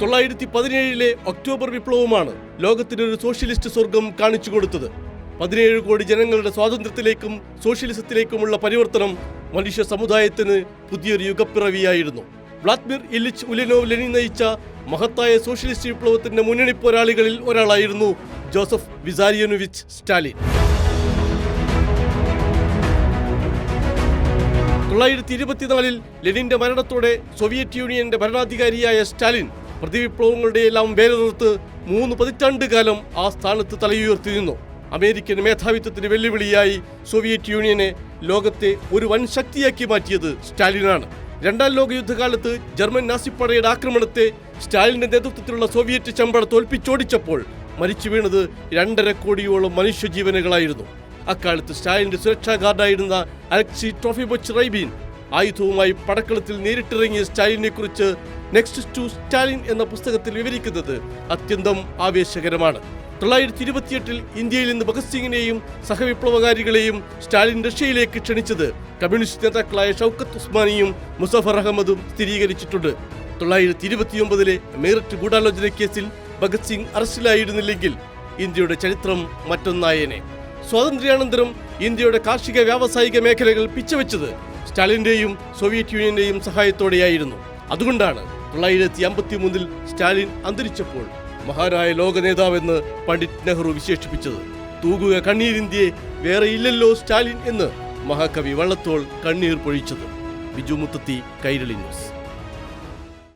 1917 October വിപ്ലവമാണ് ലോകത്തിനൊരു socialist സ്വർഗം കാണിച്ചു കൊടുത്തത്. 17 കോടി ജനങ്ങളുടെ സ്വാതന്ത്ര്യത്തിലേക്കും സോഷ്യലിസത്തിലേക്കുമുള്ള പരിവർത്തനം മനുഷ്യ സമുദായത്തിന് പുതിയൊരു യുഗപ്പിറവിയായിരുന്നു. വ്ളാദിമിർ ഇല്ലിച്ച് ഉലിനോവ് ലെനിൻ നയിച്ച മഹത്തായ സോഷ്യലിസ്റ്റ് വിപ്ലവത്തിന്റെ മുന്നണി പോരാളികളിൽ ഒരാളായിരുന്നു ജോസഫ് വിസാരിയോനോവിച്ച് സ്റ്റാലിൻ. 1924 ലെനിന്റെ മരണത്തോടെ സോവിയറ്റ് യൂണിയന്റെ ഭരണാധികാരിയായ സ്റ്റാലിൻ പ്രതിവിപ്ലവങ്ങളുടെയെല്ലാം വേരറുത്ത് 3 പതിറ്റാണ്ട് കാലം ആ സ്ഥാനത്ത് തലയുയർത്തി നിന്നു. അമേരിക്കൻ മേധാവിത്വത്തിന് വെല്ലുവിളിയായി സോവിയറ്റ് യൂണിയനെ ലോകത്തെ ഒരു വൻ ശക്തിയാക്കി മാറ്റിയത് സ്റ്റാലിനാണ്. രണ്ടാം ലോക യുദ്ധകാലത്ത് ജർമ്മൻ നാസിപ്പടയുടെ ആക്രമണത്തെ സ്റ്റാലിന്റെ നേതൃത്വത്തിലുള്ള സോവിയറ്റ് ചമ്പട തോൽപ്പിച്ചോടിച്ചപ്പോൾ മരിച്ചു വീണത് 2.5 കോടിയോളം മനുഷ്യജീവനുകളായിരുന്നു. അക്കാലത്ത് സ്റ്റാലിന്റെ സുരക്ഷാ ഗാർഡായിരുന്ന അലക്സി ട്രോഫിമോവിച്ച് റൈബീൻ ആയുധവുമായി പടക്കളത്തിൽ നേരിട്ടിറങ്ങിയ സ്റ്റാലിനെ കുറിച്ച് നെക്സ്റ്റ് ടു സ്റ്റാലിൻ എന്ന പുസ്തകത്തിൽ വിവരിക്കുന്നത് അത്യന്തം ആവേശകരമാണ്. 1928 ഇന്ത്യയിൽ നിന്ന് ഭഗത് സിംഗിനെയും സഹവിപ്ലവകാരികളെയും സ്റ്റാലിൻ റഷ്യയിലേക്ക് ക്ഷണിച്ചത് കമ്മ്യൂണിസ്റ്റ് നേതാക്കളായ ഷൗക്കത്ത് ഉസ്മാനിയും മുസഫർ അഹമ്മദും സ്ഥിരീകരിച്ചിട്ടുണ്ട്. 1929 മീററ്റ് ഗൂഢാലോചന കേസിൽ ഭഗത് സിംഗ് അറസ്റ്റിലായിരുന്നില്ലെങ്കിൽ ഇന്ത്യയുടെ ചരിത്രം മറ്റൊന്നായേനെ. സ്വാതന്ത്ര്യാനന്തരം ഇന്ത്യയുടെ കാർഷിക വ്യാവസായിക മേഖലകൾ പിച്ചവെച്ചത് സ്റ്റാലിന്റെയും സോവിയറ്റ് യൂണിയന്റെയും സഹായത്തോടെയായിരുന്നു. അതുകൊണ്ടാണ് 1953 സ്റ്റാലിൻ അന്തരിച്ചപ്പോൾ മഹാനായ ലോക നേതാവെന്ന് പണ്ഡിറ്റ് നെഹ്റു വിശേഷിപ്പിച്ചത്. തൂകുക കണ്ണീരിന്ത്യയെ വേറെ ഇല്ലല്ലോ സ്റ്റാലിൻ എന്ന് മഹാകവി വള്ളത്തോൾ കണ്ണീർ പൊഴിച്ചത്. ബിജു മുത്തത്തി, കൈരളി ന്യൂസ്.